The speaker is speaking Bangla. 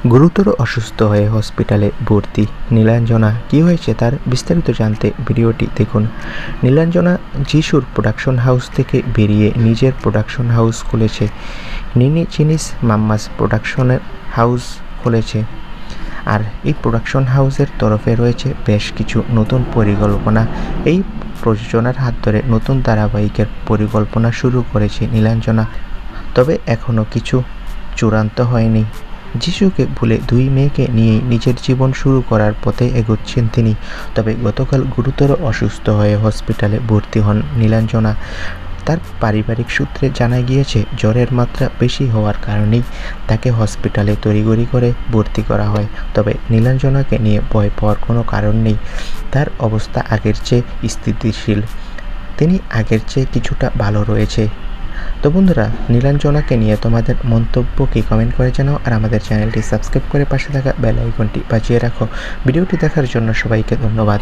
গুরুতর অসুস্থ হয়ে হসপিটালে ভর্তি নীলাঞ্জনা। কি হয়েছে তার বিস্তারিত জানতে ভিডিওটি দেখুন। নীলাঞ্জনা যিশুর প্রোডাকশন হাউস থেকে বেরিয়ে নিজের প্রোডাকশন হাউস খুলেছে। নিনি চিনিস মাম্মাস প্রোডাকশনের হাউস খুলেছে। আর এই প্রোডাকশন হাউসের তরফে রয়েছে বেশ কিছু নতুন পরিকল্পনা। এই প্রযোজনার হাত ধরে নতুন ধারাবাহিকের পরিকল্পনা শুরু করেছে নীলাঞ্জনা। তবে এখনও কিছু চূড়ান্ত হয়নি। যিশুকে ভুলে দুই মেয়েকে নিয়েই নিজের জীবন শুরু করার পথে এগোচ্ছেন তিনি। তবে গতকাল গুরুতর অসুস্থ হয়ে হসপিটালে ভর্তি হন নীলাঞ্জনা। তার পারিবারিক সূত্রে জানা গিয়েছে জ্বরের মাত্রা বেশি হওয়ার কারণেই তাকে হসপিটালে তড়িঘড়ি করে ভর্তি করা হয়। তবে নীলাঞ্জনাকে নিয়ে ভয় পাওয়ার কোনো কারণ নেই। তার অবস্থা আগের চেয়ে স্থিতিশীল। তিনি আগের চেয়ে কিছুটা ভালো রয়েছে। তো বন্ধুরা, নীলাঞ্জনাকে নিয়ে তোমাদের মন্তব্য কি কমেন্ট করে জানাও। আর আমাদের চ্যানেলটি সাবস্ক্রাইব করে পাশে থাকা বেল আইকনটি বাজিয়ে রাখো। ভিডিওটি দেখার জন্য সবাইকে ধন্যবাদ।